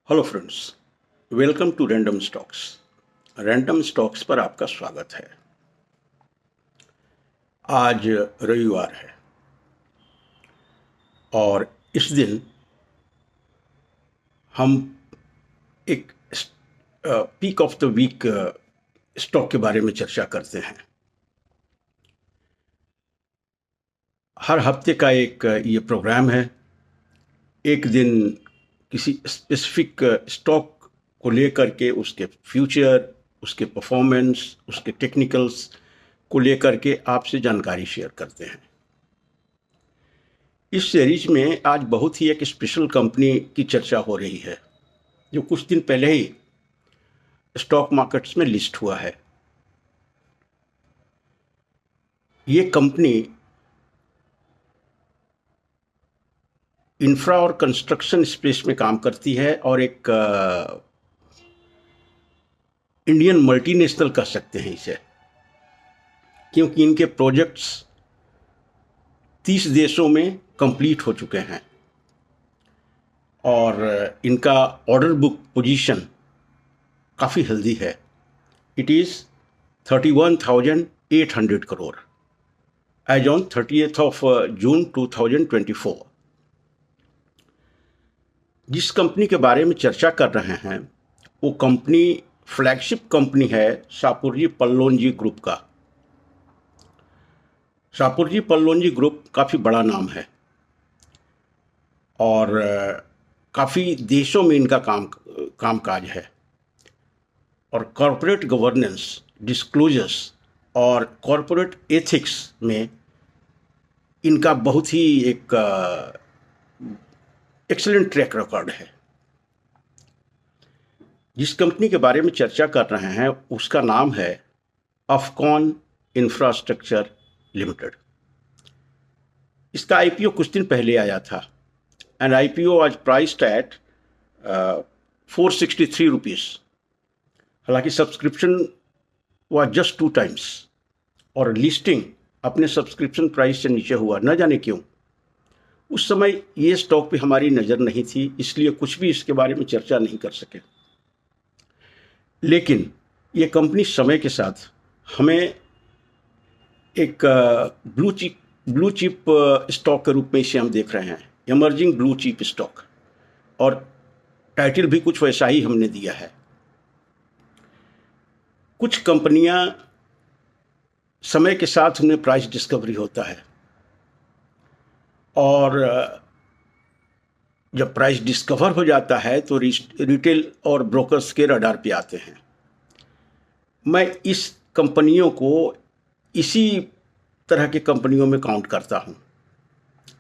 Hello friends, welcome to Random Stocks. Random Stocks पर आपका स्वागत है। आज रविवार है और इस दिन हम एक pick of the week stock के बारे में चर्चा करते हैं। हर हफ्ते का एक ये प्रोग्राम है। एक दिन किसी स्पेसिफिक स्टॉक को लेकर के उसके फ्यूचर, उसके परफॉर्मेंस, उसके टेक्निकल्स को लेकर के आपसे जानकारी शेयर करते हैं। इस सीरीज में आज बहुत ही एक स्पेशल कंपनी की चर्चा हो रही है जो कुछ दिन पहले ही स्टॉक मार्केट्स में लिस्ट हुआ है। ये कंपनी इंफ्रा और कंस्ट्रक्शन स्पेस में काम करती है और एक इंडियन मल्टीनेशनल कह सकते हैं इसे, क्योंकि इनके प्रोजेक्ट्स 30 देशों में कंप्लीट हो चुके हैं और इनका ऑर्डर बुक पोजीशन काफ़ी हेल्दी है। It is 31,800 crore as on 30th of June 2024। जिस कंपनी के बारे में चर्चा कर रहे हैं वो कंपनी फ्लैगशिप कंपनी है शापुरजी पल्लोनजी ग्रुप का। शापुरजी पल्लोनजी ग्रुप काफ़ी बड़ा नाम है और काफ़ी देशों में इनका कामकाज है और कॉरपोरेट गवर्नेंस, डिस्क्लोजर्स और कॉरपोरेट एथिक्स में इनका बहुत ही एक एक्सीलेंट ट्रैक रिकॉर्ड है। जिस कंपनी के बारे में चर्चा कर रहे हैं उसका नाम है अफकॉन इंफ्रास्ट्रक्चर लिमिटेड। इसका आईपीओ कुछ दिन पहले आया था एंड आईपीओ आज प्राइस्ड एट 463 रुपीज़। हालांकि सब्सक्रिप्शन वाज जस्ट 2 टाइम्स और लिस्टिंग अपने सब्सक्रिप्शन प्राइस से नीचे हुआ, न जाने क्यों। उस समय ये स्टॉक पे हमारी नज़र नहीं थी, इसलिए कुछ भी इसके बारे में चर्चा नहीं कर सके। लेकिन ये कंपनी समय के साथ हमें एक ब्लू चिप स्टॉक के रूप में इसे हम देख रहे हैं, इमर्जिंग ब्लू चिप स्टॉक, और टाइटल भी कुछ वैसा ही हमने दिया है। कुछ कंपनियां समय के साथ उन्हें प्राइस डिस्कवरी होता है और जब प्राइस डिस्कवर हो जाता है तो रिटेल और ब्रोकर्स के रडार पे आते हैं। मैं इस कंपनियों को इसी तरह की कंपनियों में काउंट करता हूँ।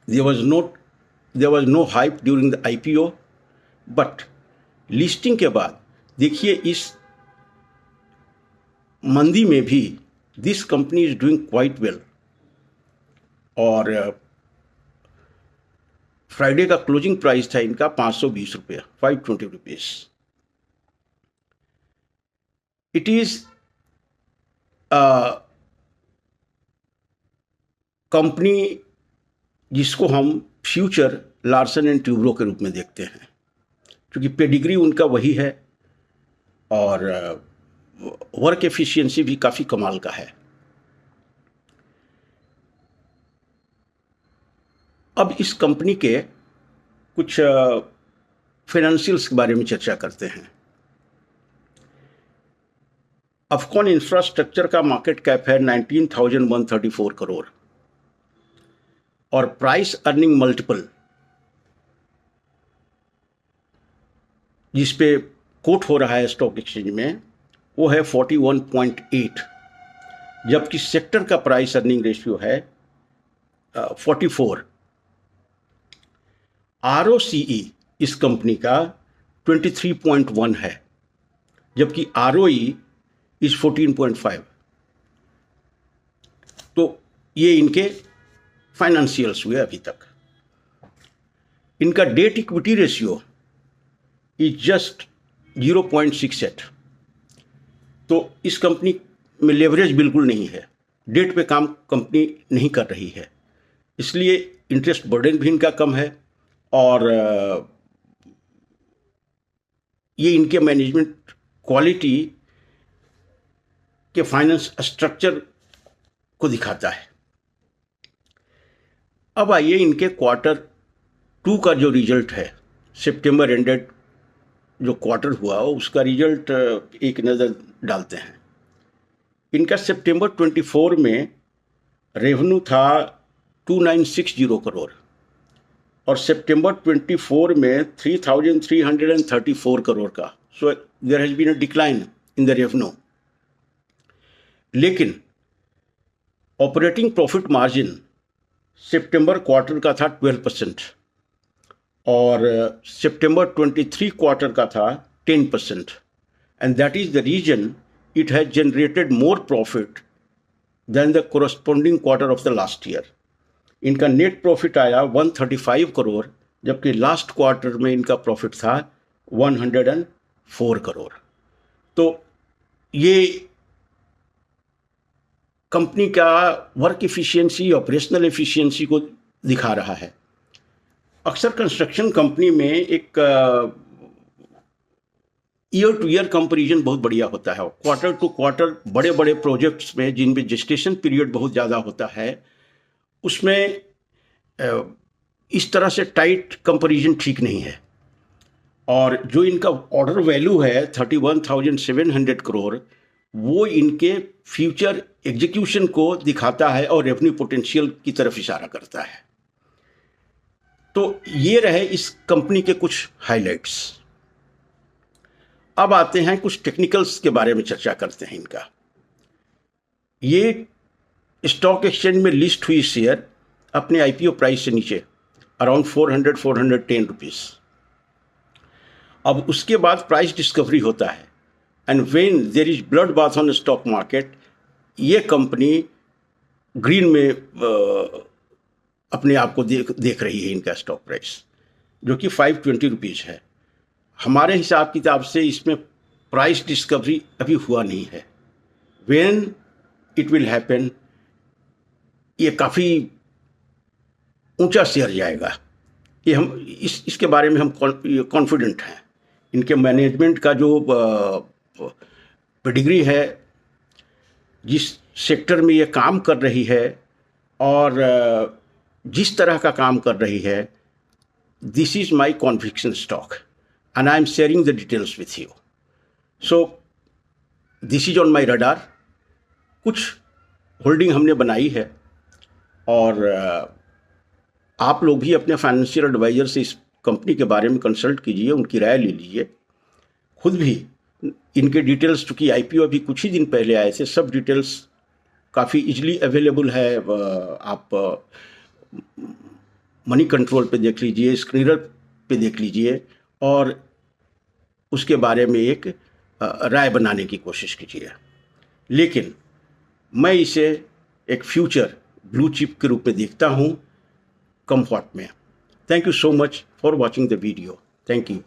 There was no hype during the IPO, but listing के बाद देखिए इस मंदी में भी this company is doing quite well. और फ्राइडे का क्लोजिंग प्राइस था इनका 520 रुपये, 520 रुपीज़। इट इज़ कंपनी जिसको हम फ्यूचर लार्सन एंड ट्यूब्रो के रूप में देखते हैं, क्योंकि पेडिग्री उनका वही है और वर्क एफिशिएंसी भी काफ़ी कमाल का है। अब इस कंपनी के कुछ फाइनेंशियल्स के बारे में चर्चा करते हैं। अफकॉन इंफ्रास्ट्रक्चर का मार्केट कैप है 19,134 करोड़ और प्राइस अर्निंग मल्टीपल जिस पे कोट हो रहा है स्टॉक एक्सचेंज में वो है 41.8, जबकि सेक्टर का प्राइस अर्निंग रेशियो है 44। आरओसीई इस कंपनी का 23.1 है, जबकि आरओई इज 14.5। तो ये इनके फाइनेंशियल्स हुए अभी तक। इनका debt equity ratio is just 0.68। तो इस कंपनी में लेवरेज बिल्कुल नहीं है, डेट पे काम कंपनी नहीं कर रही है, इसलिए इंटरेस्ट बर्डन भी इनका कम है और ये इनके मैनेजमेंट क्वालिटी के फाइनेंस स्ट्रक्चर को दिखाता है। अब आइए इनके Q2 का जो रिजल्ट है, सितंबर एंडेड जो क्वार्टर हुआ उसका रिजल्ट एक नज़र डालते हैं। इनका सितंबर 24 में रेवेन्यू था 2960 करोड़ और सितंबर 24 में 3334 करोड़ का। So there has been a decline in the revenue. लेकिन ऑपरेटिंग प्रॉफिट मार्जिन सितंबर क्वार्टर का था 12% और सितंबर 23 क्वार्टर का था 10%, and that is the reason it has generated more profit than the corresponding quarter of the last year. इनका net profit आया 135 करोड़, जबकि लास्ट क्वार्टर में इनका प्रॉफिट था 104 करोड़। तो ये कंपनी का वर्क एफिशिएंसी, ऑपरेशनल एफिशिएंसी को दिखा रहा है। अक्सर कंस्ट्रक्शन कंपनी में एक ईयर टू ईयर कंपैरिजन बहुत बढ़िया होता है। क्वार्टर टू क्वार्टर बड़े बड़े प्रोजेक्ट्स में जिनमें जेस्टेशन पीरियड बहुत ज़्यादा होता है, उसमें इस तरह से टाइट कंपैरिजन ठीक नहीं है। और जो इनका ऑर्डर वैल्यू है 31,700 करोड़, वो इनके फ्यूचर एग्जीक्यूशन को दिखाता है और रेवेन्यू पोटेंशियल की तरफ इशारा करता है। तो ये रहे इस कंपनी के कुछ हाइलाइट्स। अब आते हैं कुछ टेक्निकल्स के बारे में चर्चा करते हैं इनका। ये स्टॉक एक्सचेंज में लिस्ट हुई शेयर अपने आईपीओ प्राइस से नीचे अराउंड 410 रुपीज़। अब उसके बाद प्राइस डिस्कवरी होता है, and when there is blood bath on stock market, ये कंपनी ग्रीन में अपने आप को देख रही है। इनका स्टॉक प्राइस जो कि 520 रुपीज़ है। हमारे हिसाब किताब से इसमें प्राइस डिस्कवरी अभी हुआ नहीं है। व्हेन इट विल हैपन, ये काफ़ी ऊंचा शेयर जाएगा। ये हम इसके बारे में हम कॉन्फिडेंट हैं। इनके मैनेजमेंट का जो पेडिग्री है, जिस सेक्टर में ये काम कर रही है और जिस तरह का काम कर रही है, this is my conviction stock and I am sharing the details with you. So this is on my radar. कुछ होल्डिंग हमने बनाई है और आप लोग भी अपने फाइनेंशियल एडवाइज़र से इस कंपनी के बारे में कंसल्ट कीजिए, उनकी राय ले लीजिए। खुद भी इनके डिटेल्स, चूँकि आईपीओ अभी कुछ ही दिन पहले आए थे, सब डिटेल्स काफ़ी इजीली अवेलेबल है। आप मनी कंट्रोल पे देख लीजिए, स्क्रीनर पे देख लीजिए और उसके बारे में एक राय बनाने की कोशिश कीजिए। लेकिन मैं इसे एक फ्यूचर ब्लू चिप के रूप में देखता हूँ, कम्फर्ट में। Thank you so much for watching the video. Thank you.